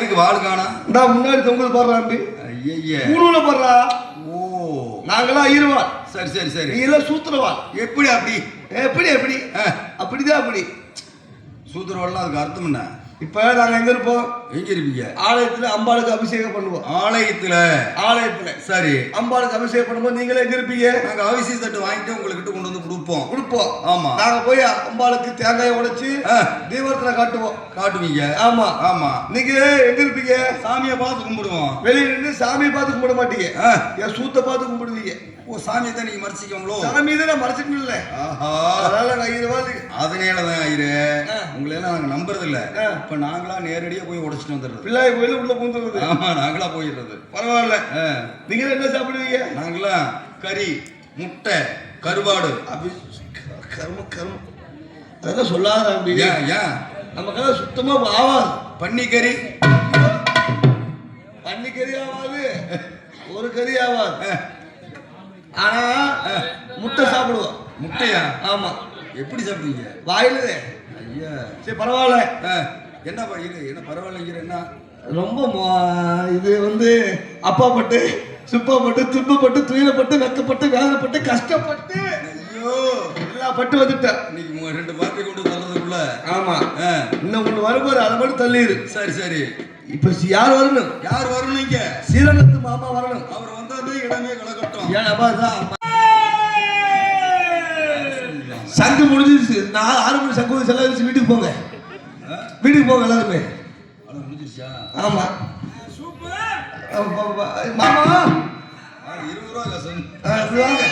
வயிற்றுக்கு வாள் காணா நான் முன்னாடி தொங்குது பாடுறான் ஐயா ஊருல பாடுறா. ஓ நாங்களாம் இருவாள். சரி சரி சரி. நீ எல்லாம் சூத்திரவாள். எப்படி அப்படி எப்படி எப்படி அப்படிதான் அப்படி சூத்திரவாள்னா அதுக்கு அர்த்தம் என்ன? இப்ப நாங்க எங்க இருப்போம்? எங்க இருப்பீங்க? ஆலயத்துல அம்பாளுக்கு அபிஷேகம் பண்ணுவோம். ஆலயத்துல சரி அம்பாளுக்கு அபிஷேகம் பண்ணும்போது நீங்களே எங்க இருப்பீங்க? நாங்க அபிஷேக தட்டு வாங்கிட்டு உங்ககிட்ட கொண்டு வந்து கொடுப்போம். ஆமா நாங்க போய் அம்பாளுக்கு தேங்காயை உடைச்சு தீபத்துல காட்டுவீங்க. ஆமா ஆமா. நீங்க எங்க இருப்பீங்க? சாமியை பார்த்து கும்பிடுவோம். வெளியில நின்று சாமியை பார்த்து கும்பிட மாட்டீங்க, என் சூத்த பார்த்து கும்பிடுவீங்க. ஓ சாமியை தான் நீங்க மறைச்சிக்கோங்களோ? சாமியை தான் நான் மறைச்சிட்டு இல்லை. அதனால அதனாலதான் ஐயரு உங்களை எல்லாம் நாங்க நம்புறது இல்ல. இப்ப நாங்களா நேரடியா போய் உடைச்சிட்டு வந்துடுறது. பிள்ளாய் கோயில உள்ள பூந்துறது. ஆமா நாங்களா போயிடுறது. பரவாயில்ல. நீங்க என்ன சாப்பிடுவீங்க? நாங்களா கறி, முட்டை, கருவாடு. கர்ம அதெல்லாம் சொல்லாத. ஏன் நமக்கெல்லாம் சுத்தமா ஆவாது. பன்னிக்கறி ஆவாது, ஒரு கறி ஆவாது. ஆனா முட்டை சாப்பிடுவோம். முட்டையா? ஆமா. எப்படி சாப்பிடுவீங்க? வாயிலே. ஐயா சரி பரவாயில்ல. என்ன என்ன பரவாயில்லைங்கிற என்ன ரொம்ப இது அப்பா பட்டு சுப்பா பட்டு துன்பப்பட்டு துயிலப்பட்டு வெக்கப்பட்டு வேதனைப்பட்டு கஷ்டப்பட்டு ஐயோ எல்லா பட்டு வந்துட்டேன். இன்னைக்கு 2 பாட்டி கொண்டு தள்ளுறதுக்குள்ள. ஆமா. இன்னும் ஒண்ணு வரும்போது அதை மட்டும் தள்ளிடு. சரி சரி. இப்ப யார் வரணும்? இங்க சீரகத்து மாமா வரணும். அவர் வந்தாலே இடமே கலக்கட்டும். ஏன் அப்பாதான் சங்கு முடிஞ்சிருச்சு. நான் 6 மணி சங்கு செலவழிச்சு வீட்டுக்கு போங்க. எல்லாருமே. முடிஞ்சிருச்சா? ஆமா. மாமா 20 ரூபா கசன். வாங்க.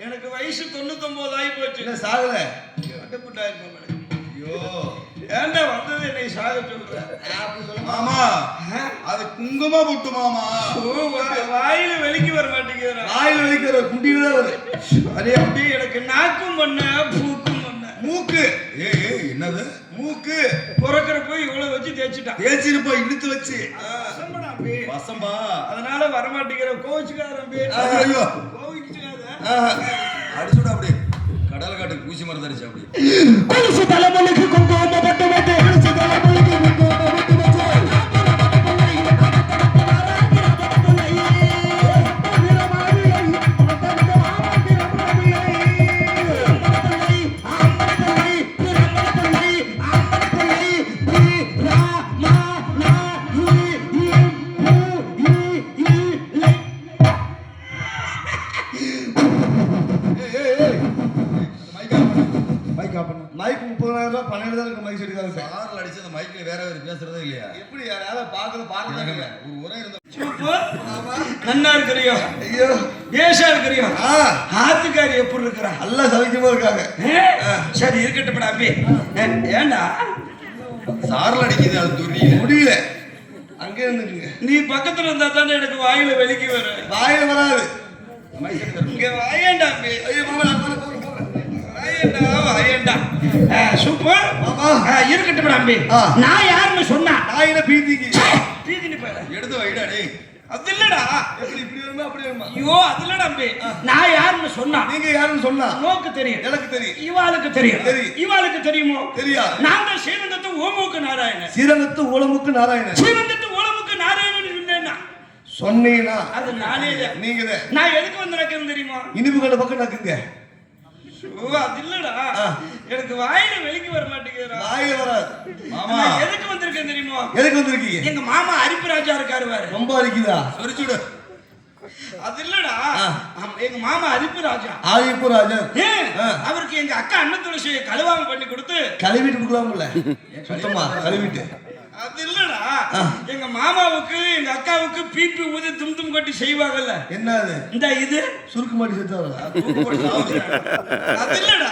எனக்கு வயசு 99 ஆகி போச்சு. சாகல ஏன்டா வந்தது என்னை சாக சொல்ற? மாமா அது குங்கும பொட்டு மாமா. வாயில வெளிக்கு வர மாட்டேங்குது. வாயில வெளிக்கு வர குண்டியில தான் வருது. அதே அப்படி எனக்கு நாக்கும் பண்ண பூக்கும் பண்ண மூக்கு. என்னது மூக்கு? பிறக்கிற போய் இவ்வளவு வச்சு தேய்ச்சிருப்பா இழுத்து வச்சு. வசம்பா அதனால வரமாட்டேங்கிற கோவிச்சுக்காரன் அடிச்சுட அப்படி கடல் காட்டுக்கு பூச்சி மருந்து அடிச்சு அப்படி மைக் 30,000 ரூபாய் 12 தான் இருக்கு மைக் செட்டுக்காக சார். சார்ல அடிச்சு அந்த மைக்ல வேற வேற பேசுறதே இல்லையா? எப்படி யாராவது பார்க்கறது இல்ல. ஒரு ஒரே இருந்த நன்னா இருக்கிறியோ? ஐயோ ஏஷா இருக்கிறியோ? ஆத்துக்காரி எப்படி இருக்கிறா? நல்லா சவிக்கமா இருக்காங்க. சரி இருக்கட்டும் அம்பி. ஏண்டா சார்ல அடிக்குது அது துரிய முடியல. அங்கே இருந்துக்குங்க. நீ பக்கத்துல இருந்தா தானே எனக்கு வாயில வெளிக்கு வர. வாயில வராது. இங்க வாயேண்டா அம்பி. ஐயோ மாமா நான் போறேன். வாயேண்டா. சூப்பர். மாமா இருக்கட்டும் அம்பி. நான் யாருன்னு சொன்னா நான் என்ன பீதிக்கு பீதினி போற. எடுத்து வைடா டேய். அது இல்லடா. எப்படி இப்படி வருமா அப்படி வருமா? ஐயோ அது இல்லடா அம்பி. நான் யாருன்னு சொன்னா நீங்க யாருன்னு சொன்னா நோக்கு தெரியும். எனக்கு தெரியும். இவாளுக்கு தெரியும். தெரியும். இவாளுக்கு தெரியுமோ? தெரியாது. நான் தான் ஸ்ரீரங்கத்து ஓமுக்கு நாராயணன். ஸ்ரீரங்கத்து ஓலமுக்கு நாராயணன். ஸ்ரீரங்கத்து ஓலமுக்கு நாராயணன் சொன்னேன்னா சொன்னீங்கன்னா அது நானே தான். நீங்க நான் எதுக்கு வந்து நடக்கிறேன் தெரியுமா? இனிப்பு கண்ட பக்கம் நக்குங்க. ஓ அது இல்லடா. எனக்கு வாயில வெளிக்கு வர மாட்டேங்குதுடா. வாயில வராது. மாமா நான் எதுக்கு வந்திருக்கேன் தெரியுமா? எதுக்கு வந்திருக்கீங்க? எங்க மாமா அரிப்புராஜா இருக்காரு பாரு. ரொம்ப அரிக்குதா? சொரிச்சுடு. அது இல்லடா. எங்க மாமா அரிப்புராஜா. ஆதிப்பு ராஜா அவருக்கு எங்க அக்கா அண்ணன் துளசியை கழுவாம பண்ணி கொடுத்து கழுவிட்டு கொடுக்கலாம்ல? சுத்தமா கழுவிட்டு. அது இல்லடா. எங்க மாமாவுக்கு எங்க அக்காவுக்கு பீப்பி ஊதி தும் கட்டி செய்வாங்கல்ல. என்ன அது? இந்த இது சுருக்கு மாட்டி செத்தாவல. அது இல்லடா.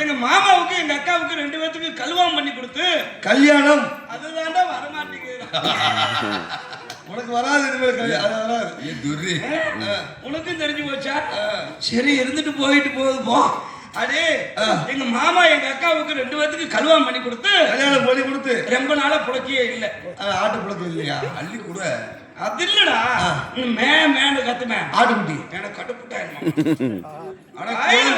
எங்க மாமாவுக்கு எங்க அக்காவுக்கு 2 பேத்துக்கு கல்வாம் பண்ணி கொடுத்து கல்யாணம். அதுதான்டா வர மாட்டேங்குது. உனக்கு வராது இனிமேல் கல்யாணம். அது வராது. ஏ துரி. உனக்கும் தெரிஞ்சு போச்சா? சரி இருந்துட்டு போயிட்டு போகுது போ. அடே எங்க மாமா எங்க அக்காவுக்கு 2 பேத்துக்கு கல்வாம் பண்ணி கொடுத்து கல்யாணம் பண்ணி கொடுத்து ரொம்ப நாளா புடக்கியே இல்ல. ஆட்டு புழக்கம் இல்லையா? அள்ளி கூட. அது இல்லடா. மேனு கத்துமே ஆட்டுக்குட்டி எனக்கு கட்டுப்புட்டாயிருமா.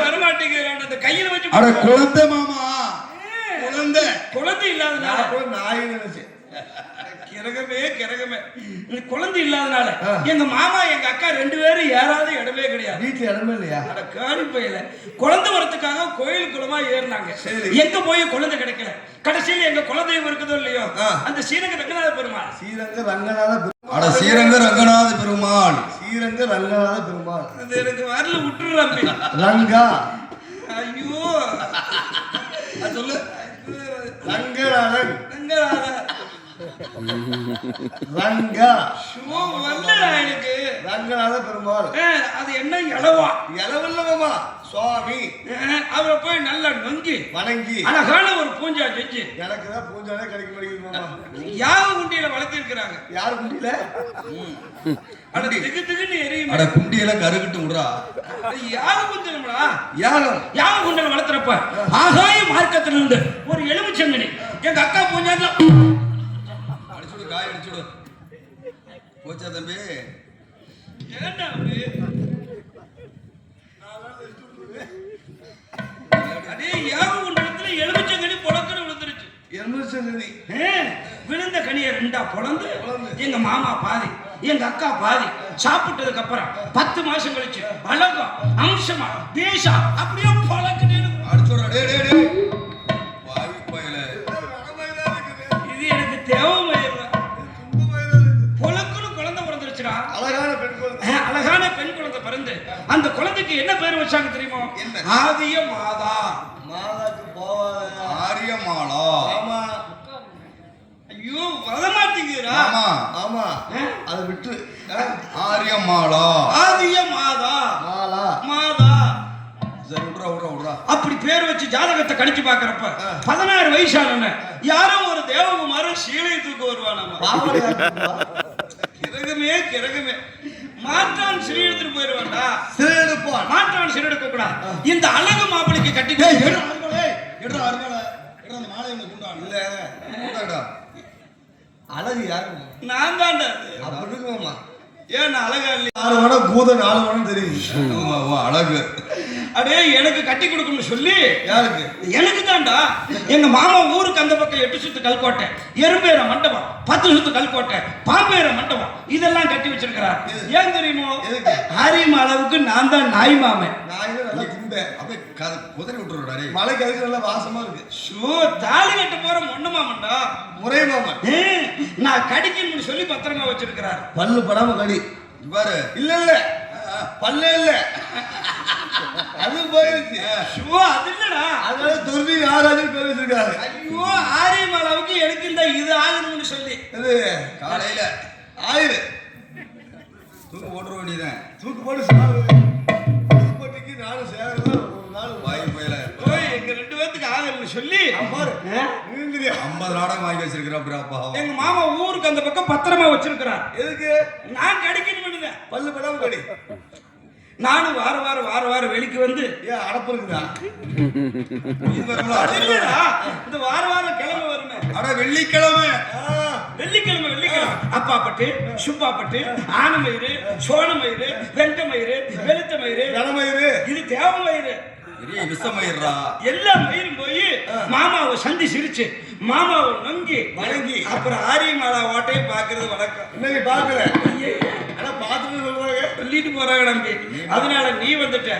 வர மாட்டேங்குது. அந்த கையில வச்சு அட குழந்தை மாமா. குழந்தை இல்லாதனால நாய் நினைச்சேன். கிரகமே குழந்தை இல்லாதனால எங்க மாமா எங்க அக்கா 2 பேரும் ஏறாத இடமே கிடையாது. வீட்டுல இடமே இல்லையா? அட காணி பையில குழந்தை வரத்துக்காக கோயில் குளமா ஏறினாங்க. எங்க போய் குழந்தை கிடைக்கல. கடைசியில எங்க குலதெய்வம் இருக்குதோ இல்லையோ அந்த ஸ்ரீரங்க ரங்கநாத பெருமாள். ஸ்ரீரங்க ரங்கநாத அட ஸ்ரீரங்க ரங்கநாத பெருமாள். ஸ்ரீரங்க ரங்கநாத பெருமாள். அது எனக்கு வரல விட்டுறாங்க. ரங்கா. ஐயோ சொல்லு. ரங்கநாதன். ரங்கநாதன். ரங்கா. வரலடா எனக்கு. ரங்கநாத பெருமாள். அது என்ன இளவா? இளவல்லவமா சுவாமி. அவரை போய் நல்லா நொங்கி வணங்கி அழகான ஒரு பூஞ்சா செஞ்சு எனக்கு தான் பூஞ்சாலே கிடைக்க மாட்டேங்குது மாமா. யாக குண்டியில வளர்த்தி இருக்கிறாங்க. யாரு குண்டியில? அட திகுன்னு எரியும். அட குண்டியெல்லாம் கருகிட்டு விடுறா. யாக குண்டலம்டா. யாகம். யாக குண்டல் வளர்த்துறப்ப ஆகாய மார்க்கத்துல இருந்து ஒரு எலுமிச்சங்கனி எங்க அக்கா பூஞ்சால அடிச்சுடு. காய் அடிச்சுடு. போச்சா தம்பி? ஏண்டா அப்படி? அடே யாக குண்டலத்துல எலுமிச்சங்கனி பொளக்கற விழுந்துருச்சு. எலுமிச்சங்கனி விழுந்த கனியை 2ஆ பொளந்து எங்க மாமா பாதி எங்க அக்கா பாதி சாப்பிட்டதுக்கு அப்புறம் 10 மாசம் கழிச்சு அழகா அம்சமா பேசா அப்படியே பொளக்குன்னு அடிச்சுடுறா. டேய் டேய் டேய். வாவி பயல. இது எனக்கு தேவையில்லை. பொளக்குன்னு குழந்தை பிறந்துருச்சுடா. அழகான பெண் குழந்தை. அழகான பெண் குழந்தை பிறந்து அந்த குழந்தைக்கு என்ன பேர் வச்சாங்க தெரியுமா? ஆதிய மாதா. மாதாக்கு போவாத. ஆரியமாளா. ஆமா. ஐயோ வரமாட்டேங்குதுடா. ஆமா ஆமா. அதை விட்டு ஆரியமாளா. ஆதிய மாதா. மாலா. மாதா. சரி விடுறா. அப்படி பேர் வச்சு ஜாதகத்தை கணிச்சு பாக்குறப்ப 16 வயசான யாரோ ஒரு தேவகுமாரன் சீலை தூக்க வருவானாமா. கிரகமே மாற்றான் சிறை எடுத்துட்டு போயிருவான்டா. சிறை எடுப்பான். மாற்றான் சிறை எடுக்க கூடாது. இந்த அழகு மாப்பிளைக்கு கட்டி எடுறா அந்த மாலை என்ன குண்டான் இல்ல குண்டாடா. அழகு யாரு? நான் தான்டா. அப்படி இருக்குமாமா. ஏன் நான் அழகா இல்லையா? 6 வடம் பூத 4 வடம் தெரியும். அழகு. அடே எனக்கு கட்டி கொடுக்கணும்னு சொல்லி யாருக்கு? எனக்கு தான்டா. எங்க மாமா ஊருக்கு அந்த பக்கம் 8 சுத்து கல்கோட்டை, எறும்பேற மண்டபம், 10 சுத்து கல்கோட்டை, பாம்பேற மண்டபம் இதெல்லாம் கட்டி வச்சிருக்கிறார். ஏன் தெரியுமோ? ஆரியம் அளவுக்கு நான் தான் நாய் மாமன். நாய் நல்லா குண்டை. அப்படியே குதிரை விட்டுறா. மலைக்கு அதுக்கு நல்லா வாசமா இருக்கு. ஷோ தாலி கட்ட போற மொன்ன மாமன்டா. முறை மாமன். நான் கடிக்கணும்னு சொல்லி பத்திரமா வச்சிருக்கிறார். பல்லு படாம கடி பாரு. இல்ல பல்லே இல்ல அது போயிருச்சு. ஐயோ அது இல்லடா. அதனால துர்வி ஆராஜன் பேர் வச்சிருக்காரு. ஐயோ ஆரியமாலாவுக்கு எனக்கு இந்த இது ஆகணும்னு சொல்லி அது காலையில ஆயிரு தூக்கு போட்டுற வேண்டியதான். தூக்கு போட்டு சாவு. தூக்குப்பட்டிக்கு நானும் சேரல ஒரு நாள் வாய் போயில ஓய் எங்க 2 பேத்துக்கு ஆகணும்னு சொல்லி பாரு நீந்திரியா 50 நாடகம் வாங்கி வச்சிருக்கிறா. எங்க மாமா ஊருக்கு அந்த பக்கம் பத்திரமா வச்சிருக்கிறார். எதுக்கு நான் கிடைக்கணும்னு பல்லு படாம கடி. நானும் வார வெளிக்கு வந்து ஏன் அடப்பு இருக்குதா? அது இல்லடா, இந்த வாரம் கிழமை வருமே. அட வெள்ளிக்கிழமை வெள்ளிக்கிழமை அப்பாப்பட்டு சுப்பாப்பட்டு ஆனமயிறு சோனமயிறு வெண்டமயிறு வெளுத்த மயிறு கடமயிறு இது தேவமயிறு பெரிய விஷமயிரா. எல்லா மயிரும் போய் மாமாவை சந்தி சிரிச்சு மாமாவை நொங்கி வணங்கி அப்புறம் ஆரியமாலா ஓட்டையும் பாக்குறது வழக்கம். இன்னைக்கு பாக்கல ஆனா பாத்துட்டு சொல்றாங்க சொல்லிட்டு போறாங்க நம்பி. அதனால நீ வந்துட்ட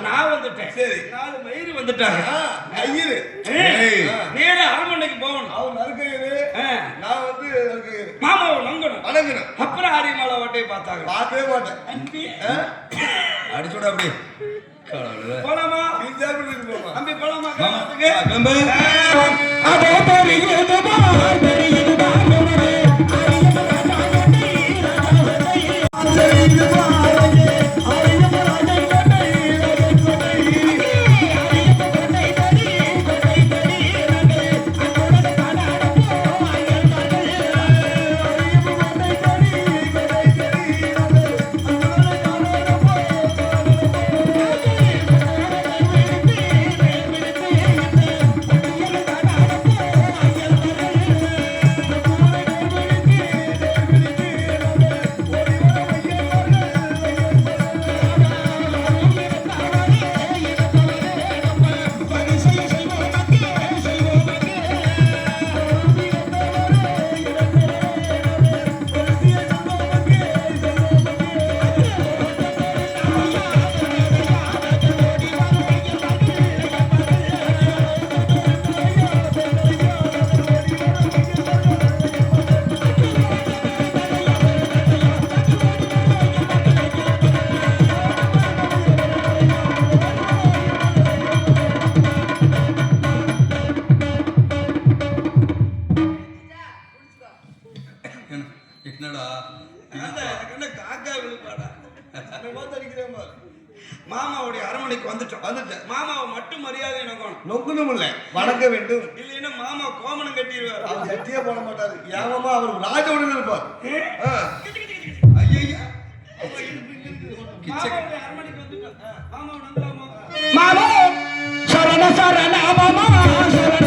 நான் வந்துட்டேன். சரி 4 மயிறு வந்துட்டாங்க. ஐயரு நேர அரண்மனைக்கு போகணும். அவன் நறுக்கையரு நான் வந்து நறுக்கையரு மாமாவை நங்கணும் வணங்கணும். அப்புறம் ஆரியமாலா ஓட்டையை பார்த்தாங்க. பார்க்கவே மாட்டேன். அன்பி அடிச்சுட அப்படி போலாமா அம்பி போலாமா அதே என்னடா காக்கா விழுப்பாடா மாமாவுடைய அரண்மனைக்கு வந்துட்டேன். மாமாவை மட்டும் மரியாதை நோக்கணும். நொக்கணும் இல்ல வணங்க வேண்டும். இல்லைன்னா மாமா கோமணம் கட்டிடுவார். அவர் கட்டியே போட மாட்டாரு. ஏமாமா அவர் ராஜ உடனே இருப்பார். ஐயா மாமாவுடைய அரண்மனைக்கு வந்துட்டேன். மாமாவை நம்பலாமா? மாமா சரண சரண மாமா சரண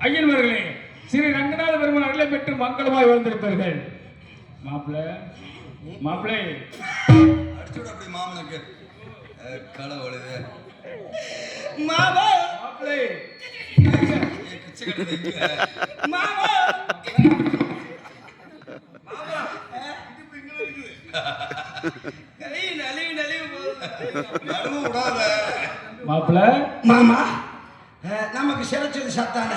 ஐயன்மார்களே ஸ்ரீ ரங்கநாத பெருமான் அருளை பெற்று மங்களமாய் வாழ்ந்திருப்பார்கள். மாப்பிள்ளை அடிச்சுட அப்படி மாமனுக்கு களை வழுது மாப்பிள்ளை கிச்சை கட்டுது மாமா மாப்பிள்ளை மாமா நமக்கு சிறைச்சது சத்தான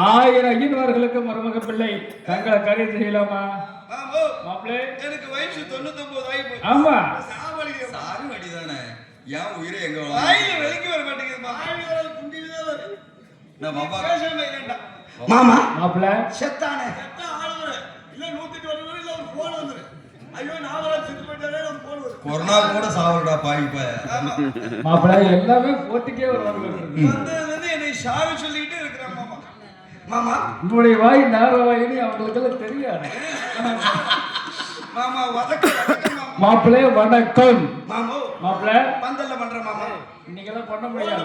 1000 ஐயன்மார்களுக்கு மருமக பிள்ளை தங்களை காரியம் செய்யலாமா? மாப்பிள்ளை எனக்கு வயசு 99 ஆகி போச்சு. ஆமா சாரு வடிதானே ஏன் உயிரை எங்க வாயில வெளிக்கு வர மாட்டேங்குது மாமா மாப்பிள்ளை செத்தானே ஐயோ நான் செத்து போயிட்டாலே நான் போடுவேன். கொரோனா கூட சாவலடா பாய்ப்ப. மாப்பிள்ள எல்லாமே போட்டுக்கே வருவாங்க. வந்ததுலேருந்து என்னை சாவி சொல்லிக்கிட்டே இருக்கிறான் மாமா. மாமா உங்களுடைய வாய் நேர வாயின்னு அவங்களுக்கெல்லாம் தெரியாது. மாமா வதக்க மாமா. மாப்பிள்ளை வணக்கம். மாமோ மாப்பிள்ள பந்தல்ல பண்ற மாமா. இன்னைக்கெல்லாம் பண்ண முடியாது.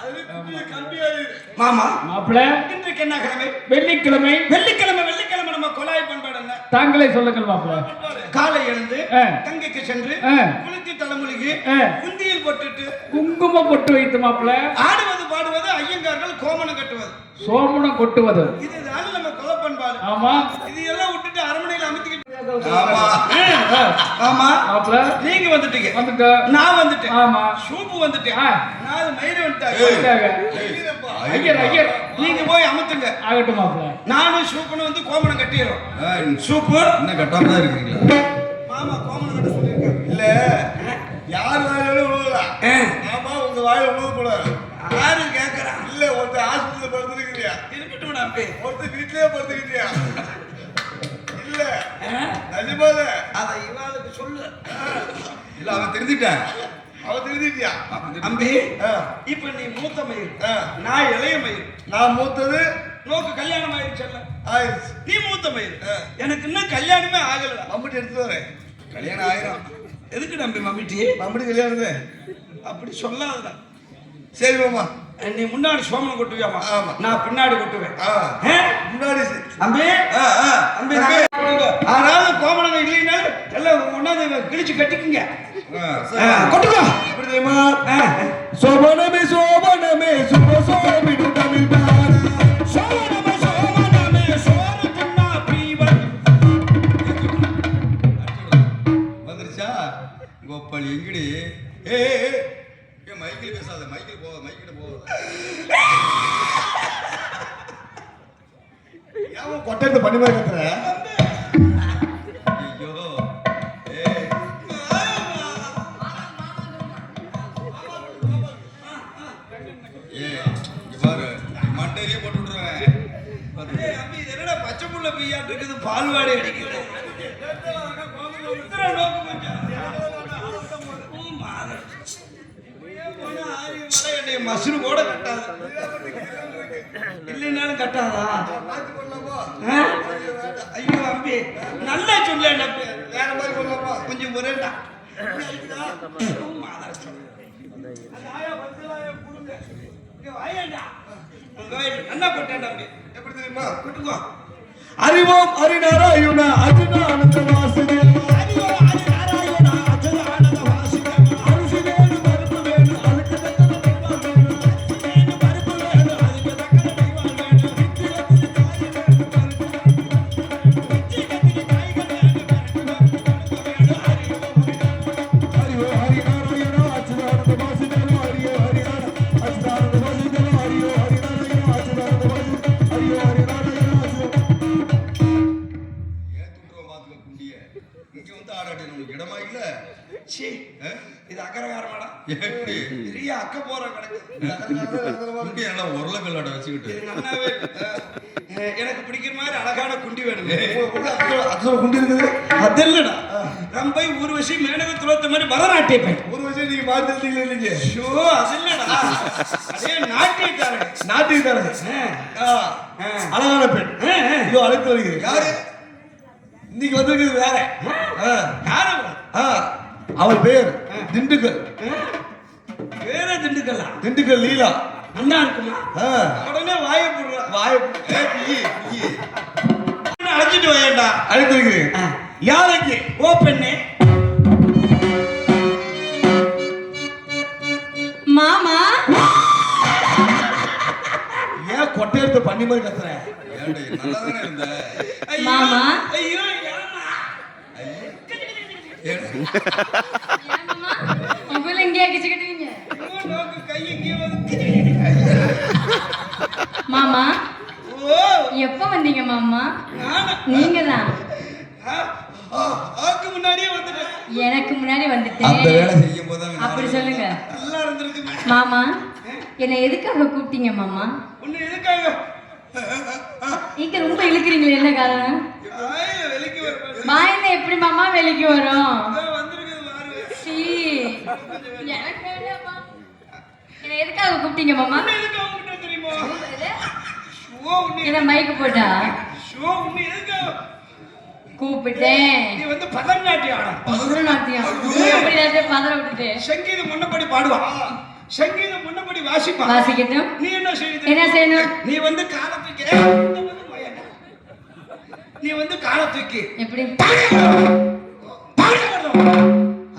அது குட்டிய கம்பியாரு. மாமா மாப்பிள்ள இன்றைக்கு என்ன கிழமை? வெள்ளிக்கிழமை. வெள்ளிக்கிழமை நம்ம கொலாய் பண்பாடு என்ன? தாங்களே சொல்லுங்கள் மாப்பிள்ள. காலை எழுந்து ஆ. தங்கைக்கு சென்று ஆ. குளித்து தலைமுழுகி ஆ. குந்தியில் போட்டுட்டு குங்குமம் பொட்டு வைத்து மாப்பிள்ள ஆடுவது பாடுவது ஐயங்கார்கள் கோமணம் கட்டுவது சோமனம் கொட்டுவது. இதுதான் நம்ம கொலை பண்பாடு. ஆமா இது எல்லாம் விட்டுட்டு அரண்மனையில அமைத்துக்கிட்டு ஆமா. ஆமா மாப்பிள்ள நீங்க வந்துட்டீங்க, வந்துட்ட. நான் வந்துட்டேன், ஆமா சூப்பு வந்துட்டேன், ஆ. நான் மயிறு ஏய். வந்துட்டாங்க. ஐயர் ஐயர் நீங்க போய் அமுத்துங்க, ஆகட்டும் மாப்பிள்ள. நானும் சூப்புன்னு வந்து கோமணம் கட்டிடுறோம். ஏய், சூப்பு இன்னும் கட்டாம தான் இருக்கீங்களா? மாமா கோமணம் கட்ட சொல்லியிருக்காங்க. இல்ல யார் வாயிலும் விழுவல. ஆமா உங்க வாயில விழுவ கூடாது. யாரு கேட்கறான்? இல்ல ஒருத்தர் ஆஸ்பத்திரியில படுத்துக்கிறியா, இருக்கட்டும் நம்பி. ஒருத்தர் வீட்லயே படுத்துக்கிறியா. இல்ல நிஜமால அதை இவாளுக்கு சொல்லு. இல்ல அவன் தெரிஞ்சிட்டான். அவ தெரிஞ்சிட்டியா? அம்பி ஆ. இப்ப நீ மூத்த மயிர், ஆ. நான் இளைய மயிர். நான் மூத்தது நோக்கு கல்யாணம் ஆயிடுச்சல்ல, ஆயிடுச்சு. நீ மூத்த மயிர். எனக்கு இன்னும் கல்யாணமே ஆகல. மம்முட்டி எடுத்து வரேன். கல்யாணம் ஆயிரம். எதுக்கு நம்பி மம்மிட்டி மம்முட்டி கல்யாணம் அப்படி சொல்லாதடா. சரி மாமா. நீ முன்னாடி சோமனம் கொட்டுவியாமா? ஆமா. நான் பின்னாடி கொட்டுவேன். ஆ. முன்னாடி அம்பி அம்பி ஆனாலும் கோமணங்க இல்லைனாலும் எல்லாம் ஒன்னாவது கிழிச்சு கட்டிக்குங்க. கொட்டுக்கோ. எப்படி தெரியுமா? சோபனமே சோபனமே சுப சோபிடு தமிழ் பாடு. சோமனமே சோமனமே சோறு தின்னா பீவன். வந்துருச்சா கோபால் எங்கடி? ஏ மைக்கில் பேசாத, மைக்கில் போகாத, மைக்கிட்ட போகாத. ஏன் கொட்டை எடுத்து பண்ணி மாதிரி கத்துற? ஐயோ ஏய் ஏய் இங்க பாரு, மண்டையிலே போட்டு விட்டுருவேன். ஏய் அம்பி இது என்னடா பச்சை புள்ள பீயாட்டு இருக்குது, பால்வாடி அடிக்குது. இத்தனை நோக்கு கொஞ்சம். மசுரு கூட கட்டாது, இல்லைன்னாலும் கட்டாதா? ஆ? ஐயோ அம்பி நல்லா சொல்ல வேற மாதிரி பண்ணலாமா? கொஞ்சம் ஒரேடா நல்லா கொட்டேன் அம்பி. எப்படி தெரியுமா? கொட்டுக்கோ. அறிவோம் அறிநாராயுண அர்ஜுனா அனந்த வாசுதேவ. அரிசி வேணு பருப்பு வேணு அதுக்கு தக்கன தெய்வம் வேணு. ஹரியோ ஹரிநாராயண அச்சுதானந்த வாசுதேவ. ஹரியோ ஹரிநாராயண அச்சுதானந்த வாசுதேவ. ஹரியோ ஹரிநாராயண அச்சுதானந்த வாசுதேவ. ஹரியோ ஹரிநாராயண அச்சுதானந்த. ஏன் துட்டுருவோம் பாத்துக்க குண்டிய. இங்க வந்து ஆடாட்டி நமக்கு இடமா இல்ல. சீ, இது அக்கரகாரமாடா. எப்படி பெரிய அக்க போற கிடக்கு. குண்டி நல்லா உருளைக்கல்லாட வச்சுக்கிட்டு இது நல்லாவே எனக்கு பிடிக்கிற மாதிரி அழகான குண்டி வேணும். அச்சுதான குண்டி இருக்குது. அது இல்லடா, ரம்பை ஊர்வசி மேனக துளத்த மாதிரி பரதநாட்டிய பையன். ஒரு வருஷம் நீங்க மாத்திருந்தீங்க இல்லைங்க. ஷோ அது இல்லடா, அதே நாட்டியக்காரன். நாட்டுக்கு அழகான பெண் இதோ அழைத்து வருகிறேன். யாரு? இன்னைக்கு வந்திருக்கிறது வேற. யாரு அவள் பெயர் திண்டுக்கல். வேற திண்டுக்கல்லா? திண்டுக்கல் லீலா. அண்ணா இருக்குமா? ஆ. உடனே வாய போடுறா. வாய அழைச்சிட்டு வாயேண்டா. அழைத்து வருகிறேன். யார் அங்கே? ஓ பெண்ணே. மாமா ஏன் கொட்டை எடுத்து பண்ணி மாதிரி கத்துற? ஏன்டா நல்லா தானே இருந்த? ஐயோ, மாமா. ஐயோ ஏம்மா? மாமா மொபைல் எங்கேயா கிச்சுக்கிட்டீங்க? இன்னும் நோக்கு கை எங்கேயோ வந்து. மாமா ஓ எப்ப வந்தீங்க மாமா? நானா? நீங்க தான் ஆக்கு முன்னாடியே வந்துட்டேன். எனக்கு முன்னாடி அந்த வந்துட்டேன். வேலை செய்யும் போது அப்படி சொல்லுங்க நல்லா இருந்திருக்குமே. மாமா. என்னை எதுக்காக கூப்பிட்டீங்க மாமா? உன்னை எதுக்காக? நீங்க ரொம்ப இழுக்கிறீங்களே, என்ன காரணம்? வாயில வெளிக்கு வர வாயில எப்படி மாமா வெளிக்கு வரும்? வந்திருக்குது பாரு. சீ, எனக்கு வேண்டாம்மா. என்னை எதுக்காக கூப்பிட்டீங்க மாமா? எதுக்கு அவங்ககிட்ட தெரியுமா? என்ன மைக்கு போட்டா கூப்பிட்டேன். நீ வந்து பதநாட்டியம் ஆட. பதநாட்டியம் எப்படி பதற விட்டுட்டு சங்கீதம் முன்னபடி பாடுவான், சங்கீதம் முன்னபடி வாசிப்பான். வாசிக்கட்டும். நீ என்ன செய்யணும்? என்ன செய்யணும்? நீ வந்து காலத்துக்கு நீ வந்து காலத்துக்கு எப்படி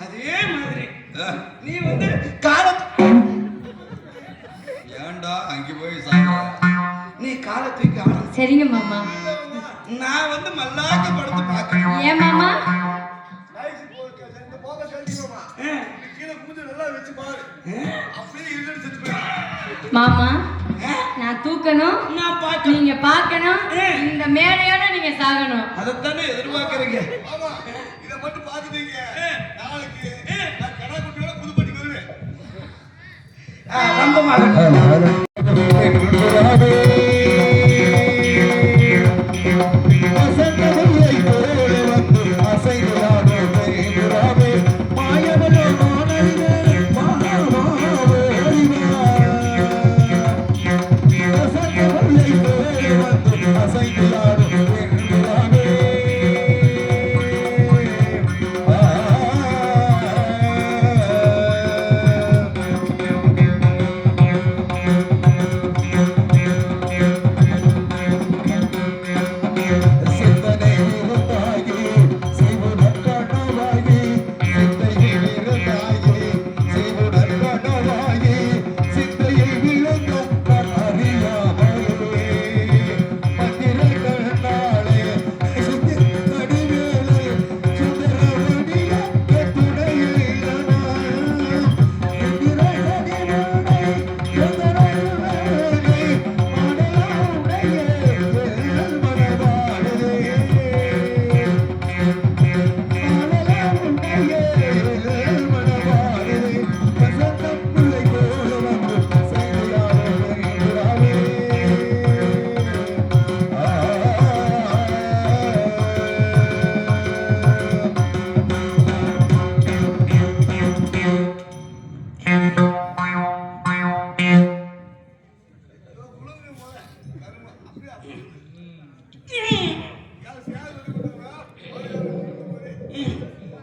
அதே மாதிரி நீ வந்து காலத்து ஏன்டா அங்க போய் சாப்பிட நீ காலத்துக்கு ஆட. சரிங்க மாமா. நான் வந்து மல்லாக்க படுத்து பார்க்கிறேன். ஏன் மாமா? மாமா நான் தூக்கணும், நான் பார்க்க நீங்க பார்க்கணும், இந்த மேடையோட நீங்க சாகணும். அதைத்தானே எதிர்பார்க்கறீங்க. இதை மட்டும் பார்த்துட்டீங்க, நாளைக்கு நான் கடா குட்டியோட புதுப்பட்டி வருவேன். நம்பமாக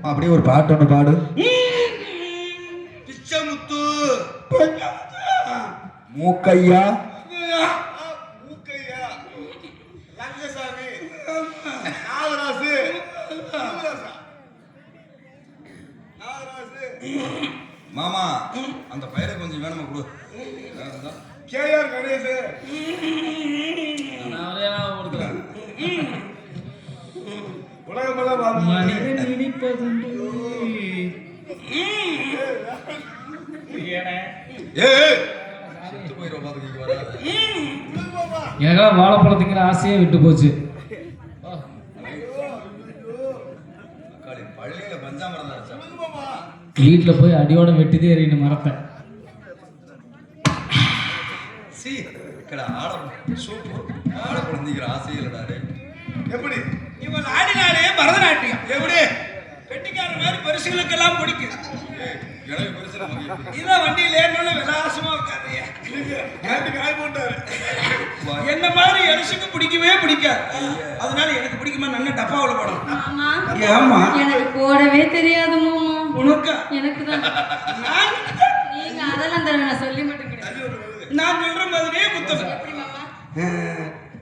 அப்படியே ஒரு பாட்டு ஒன்று பாடு. பிச்சமுத்து மூக்கையா மூக்கையா ரங்கசாமி நாகராசு மாமா அந்த பயிரை கொஞ்சம் வேணுமா கொடு. கேஆர் கணேஷ் உலகமெல்லாம் மனிதன் இனிப்பதுண்டு. ஏய் செத்து போயிர பாத்துக்கிட்டு வராத. எனக்கெல்லாம் வாழைப்பழம் திங்கிற ஆசையே விட்டு போச்சு. பள்ளியில பஞ்சாமரம் அரைச்சா வீட்டில் போய் அடியோட வெட்டிதே எறியணும் மறப்பேன். சி ఇక్కడ ஆட சூப்பு ஆட குழந்தைங்கிற ஆசையே இல்லடாரு. எப்படி இவன் ஆடினாலே பரதநாட்டியம் எப்படி கெட்டிக்கார மாதிரி பரிசுகளுக்கெல்லாம் பிடிக்கும். எனக்கு பெருசு நமக்கு இதான் வண்டியில் ஏறினாலும் விலாசமா உட்காருங்க. காய் போட்டாரு என்ன மாதிரி எரிசுக்கு பிடிக்கவே பிடிக்காது. அதனால எனக்கு பிடிக்குமா நல்ல டப்பாவில் போடணும். மாமா ஏமா எனக்கு போடவே தெரியாது மாமா. உனக்கு எனக்கு தான். நீங்க அதெல்லாம் தர நான் சொல்லி மட்டும் கிடையாது. நான் சொல்ற மாதிரியே புத்தகம் எப்படி மாமா?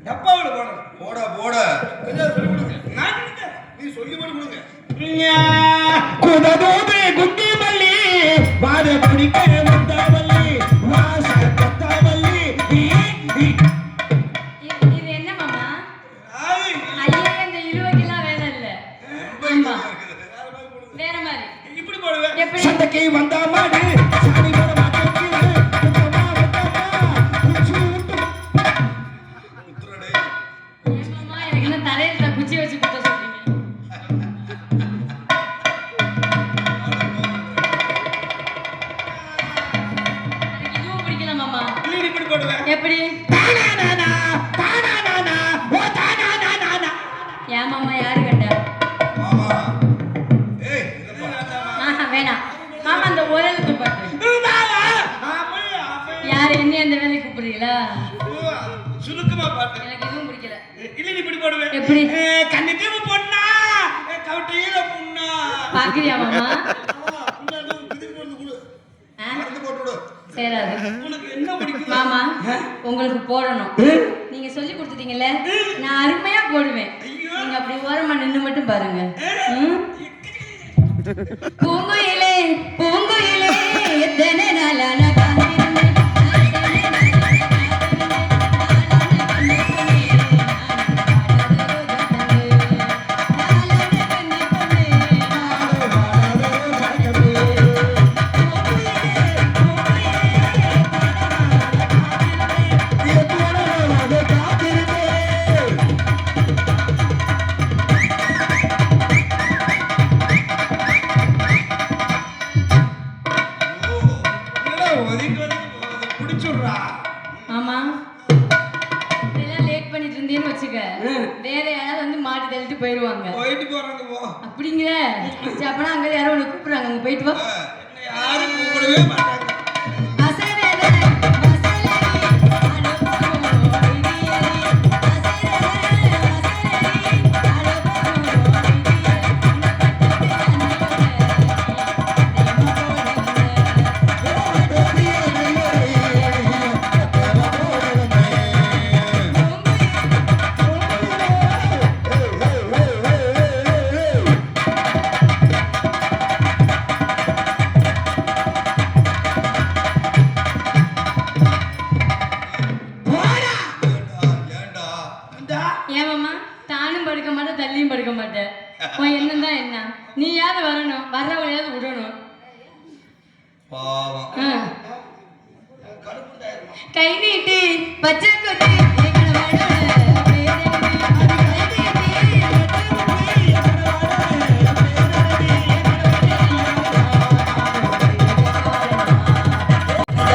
டப்பாவில் போடணும். போட போட கொஞ்சம் சொல்லி கொடுங்க. நான் நீ சொல்லி மட்டும் கொடுங்க. குததோபே குட்டி மல்லி வாட பிடிக்க வந்தவல்லி வாச கத்தவல்லி. இது என்ன மாமா? ஐயா இந்த இழுவைக்கெல்லாம் வேலை இல்ல. ஆமா வேற மாதிரி. இப்படி போடுவேன். எப்படி? சண்டைக்கு வந்தா மாடு சாணி வர மாட்டேங்குது. ஏன் மாமா எனக்கு என்ன தலையில குச்சி வச்சு குத்த சொல்றீங்க? எனக்கு இதுவும் பிடிக்கல மாமா. இப்படி போடுவேன். எப்படி? ஏன் மாமா யாரு கண்டா? மாமா பாக்குறியா மாமா ஆ? மருந்து போட்டு விடு. சேராது உனக்கு என்ன பிடிக்கும் மாமா உங்களுக்கு போடணும் நீங்க சொல்லி கொடுத்துட்டீங்கல்ல நான் அருமையா போடுவேன் நீங்க அப்படி ஓரமா நின்னு மட்டும் பாருங்க ம்? பூங்குயிலே பூங்குயிலே எத்தனை நாளான காத்திருந்தேன். பிடிச்சுடுறா ஆமா இதெல்லாம் லேட் பண்ணிட்டு இருந்தேன்னு வச்சுக்க வேற யாராவது வந்து மாட்டி தள்ளிட்டு போயிடுவாங்க போயிட்டு போறாங்க போ அப்படிங்கிற சரி, அப்பனா அங்க யாரோ உன்னை கூப்பிடுறாங்க அங்க போயிட்டு வா என்னை யாரும் கூப்பிடவே மாட்டாங்க அசரேலே, அசரேலே, அடப்போம், இடியலே, அசரேலே, அசரேலே, அடப்போம், ஏன்டா ஏமாம்மா தானும் படுக்க மாட்டேன் தள்ளியும் படுக்க மாட்டேன் உன் எண்ணம் தான் என்ன நீயாவது வரணும் வர்றவளையாவது விடணும் பாவம் ஆ. கை நீட்டி பச்சை கொட்டி எங்களை வாழோட பேரடி. கை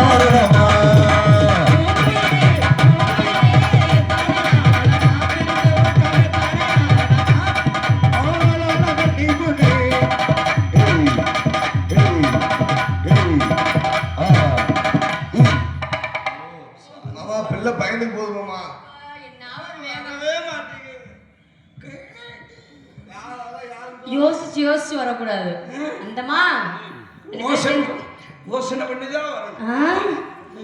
நீட்டி மாமா பிள்ளை பயந்துக்கு போகுது மாமா. என்ன ஒரு வேகம். வரவே மாட்டேங்குது யோசிச்சு யோசிச்சு வரக்கூடாது அந்தமா யோசனை யோசனை பண்ணி தான் வரணும் நீ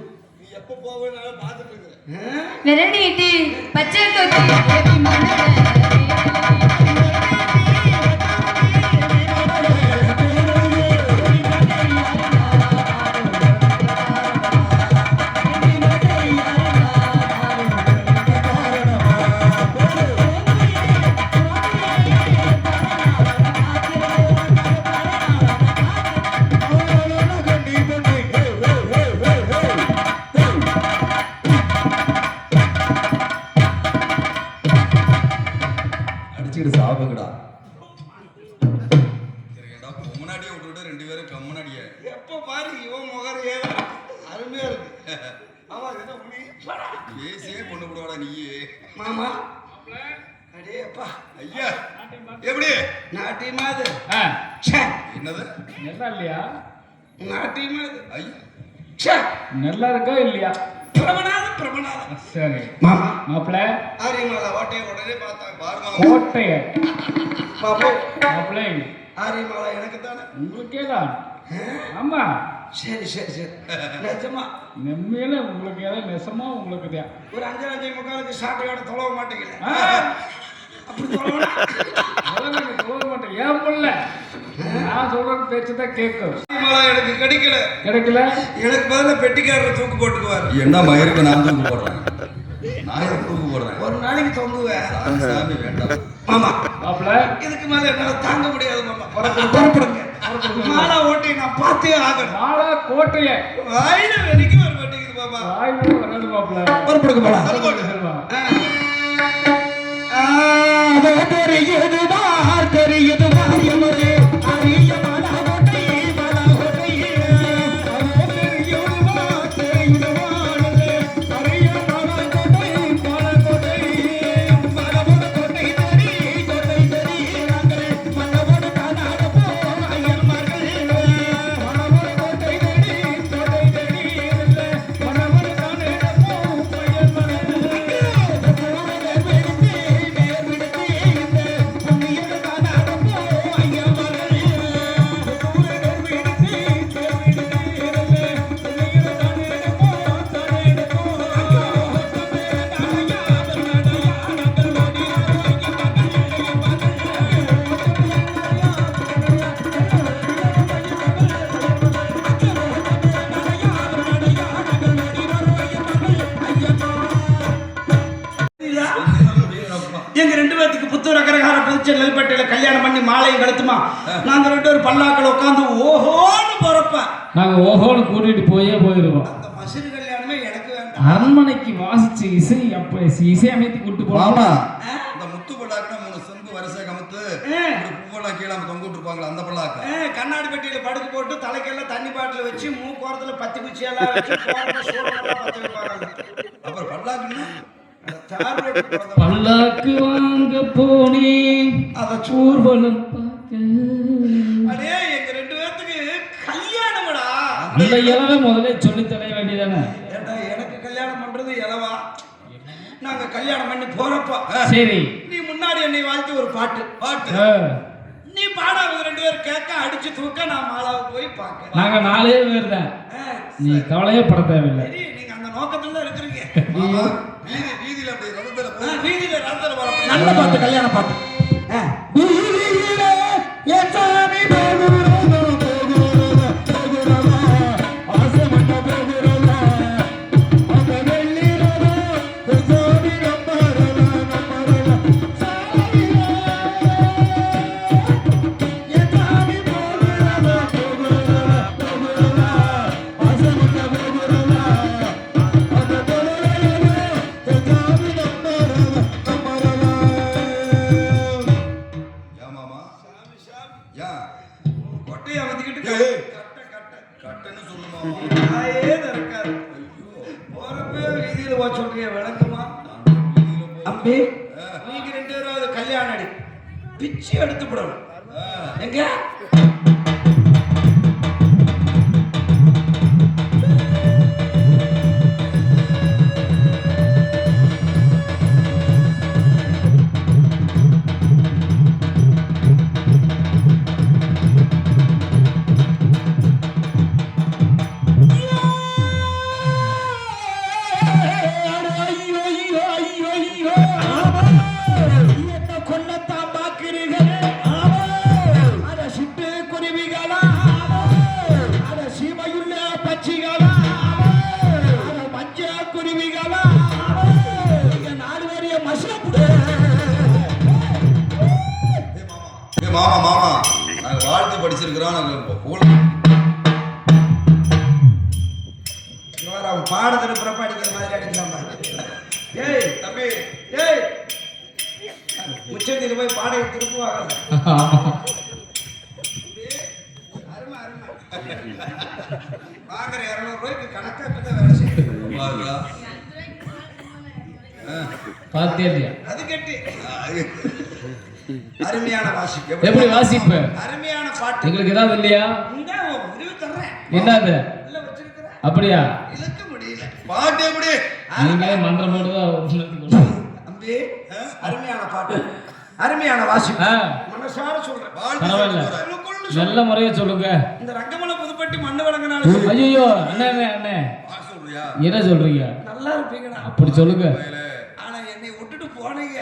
எப்ப போவேன்னு பார்த்துட்டு இருக்கிறேன். விரல் நீட்டி பச்சை கொட்டி ஏபி மன்னர அடிச்சுக்கிட்டு சாப்பிடுங்கடா சரிடா முன்னாடியே விட்டுட்டு ரெண்டு பேரும் கம்முனாடியே எப்ப பாரு இவன் முகர ஏதோ அருமையா இருக்கு. ஆமா இது என்ன உண்மை? பேசியே கொண்டு போடுவாடா நீயே மாமா அடே அப்பா ஐயா எப்படி நாட்டியமா அது ஆ, ச்சே, என்னது நல்லா இல்லையா நாட்டியமா அது ஐயா ச்சே, நல்லா இருக்கா இல்லையா பிரபனாதம் பிரபனாதம் சரி மாமா மாப்பிள்ள ஆரியமாலா ஓட்டையை உடனே பார்த்தாங்க பாருமா கோட்டைய பாப்பா மாப்பிள்ளை ஆரியமாலா எனக்கு தானே உங்களுக்கே தான் ஆமா சரி சரி சரி நிஜமா நெம்மையில உங்களுக்கு ஏதாவது நெசமா உங்களுக்கு தான் ஒரு 5:55 சாட்டையோட தொலைவ மாட்டேங்குது ஆ, அப்படி தொலைவனா அதெல்லாம் நீங்க சொல்ல மாட்டேன் ஏன் புள்ள நான் சொல்றது பேச்சு தான் கேட்கும் ஆரியமாலா எனக்கு கிடைக்கல கிடைக்கல எனக்கு பதிலா பெட்டிக்காரர் தூக்கு போட்டுக்குவார் என்ன மயிருக்கு நான் தூக்கு போடுறேன் நான் எதுக்கு தூக்கு போடுறேன் ஒரு நாளைக்கு தொங்குவேன் சாமி, சாமி வேண்டாம் மாமா மாப்பிள்ள இதுக்கு மேல என்னால தாங்க முடியாது மாமா புறப்படுங்க மாலா ஓட்டி நான் பார்த்தே ஆகணும் நாளா கோட்டைய வாயில வெடிக்க வர மாட்டேங்குது மாமா வாயில வராது மாப்பிள்ள புறப்படுங்க போலாம் செல்வா தெரியுது தெரியுது மாரியம்மரே அரியமான கோட்டையே மலா கோட்டையே புண்ணிய மாலையும் கழுத்துமா நாங்க 2 பேரும் பல்லாக்கள் உட்காந்து ஓஹோன்னு போறப்ப நாங்க ஓஹோன்னு கூட்டிட்டு போயிருவோம். அந்த மசிறு கல்யாணமே எனக்கு வேண்டாம். அரண்மனைக்கு வாசிச்சு இசை அமைத்து கூட்டு மாமா போனோம். இந்த முத்து பல்லாக்குனா 3 செம்பு வரிசை கமுத்து ஒரு பூவெல்லாம் கீழே தொங்கிட்டு இருப்பாங்களா அந்த பல்லாக்கு. கண்ணாடி பெட்டியில படுக்க போட்டு தலைக்கெல்லாம் தண்ணி பாட்டில் வச்சு மூக்கோரத்துல பத்தி குச்சி எல்லாம் வச்சு பத்தி வைப்பாங்க. அப்புறம் பல்லாக்குன்னா பல்லாக்கு வாங்க போனேன் அத ஊர்வலம் பார்க்க. அடே எங்க 2 பேத்துக்கு கல்யாணம்டா. அந்த இளவை முதல்ல சொல்லி தர வேண்டியதானே. ஏண்டா எனக்கு கல்யாணம் பண்றது இளவா? நாங்க கல்யாணம் பண்ணி போறப்ப சரி நீ முன்னாடி என்னை வாழ்த்து ஒரு பாட்டு நீ பாட, அவங்க 2 பேரும் கேட்க அடிச்சு தூக்க நான் மாலாவுக்கு போய் பார்க்க. நாங்க 4 பேர் தான். நீ கவலையே பட தேவையில்லை. சரி நீங்க அந்த நோக்கத்துல தான் இருக்கிறீங்க. மாமா வீதியில அப்படி ரதத்துல போய் வீதியில ராத்திரி வர நல்ல பாட்டு கல்யாண பாட்டு. கொட்டையை வந்துக்கிட்டு கட்டன்னு சொல்லுமா போறப்ப வீதியில போக சொல்றீங்க விளக்குமா? அம்பி நீங்க 2 பேரும் கல்யாணம் அடி பிச்சு எடுத்து விடணும். எங்க மாமா மாமா நாங்க வாழ்த்து படிச்சிருக்கிறோம். நாங்க அவன் பாடத்துல புறப்ப அடிக்கிற மாதிரி அடிக்கலாம். ஏய் தம்பி, ஏய் முச்சந்தில போய் பாடையை திருப்புவாங்க. அருமை அருமை. வாங்குற 200 ரூபாய்க்கு கணக்கா இப்பதான் வேலை செய்யும். பாத்தியா அது கட்டி அருமையான வாசி. எப்படி வாசிப்ப? அருமையான பாட்டு. உங்களுக்கு ஏதாவது இல்லையா? இந்த முடிவு தர்றேன். என்னது? இல்ல வச்சிருக்கிறேன். அப்படியா? இழுக்க முடியல. பாட்டு எப்படி? நீங்களே மந்திரம் போடுதான். அம்பி அருமையான பாட்டு, அருமையான வாசி. மனசார சொல்றேன். பரவாயில்ல, நல்ல முறையா சொல்லுங்க. இந்த ரங்கமலை புதுப்பட்டி மண்ணு வழங்கினால ஐயோ அண்ணே அண்ணே சொல்றியா? என்ன சொல்றீங்க? நல்லா இருப்பீங்கடா. அப்படி சொல்லுங்க. ஆனா என்னை விட்டுட்டு போனீங்க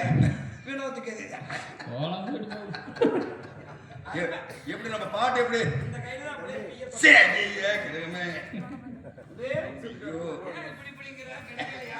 வினோத்துக்கு எதிரா. எப்படி நம்ம பாட்டு எப்படி? இந்த கையில தான் அப்படியே சரி கிரமே இப்படி பிடிங்கிற கிடைக்கலையா?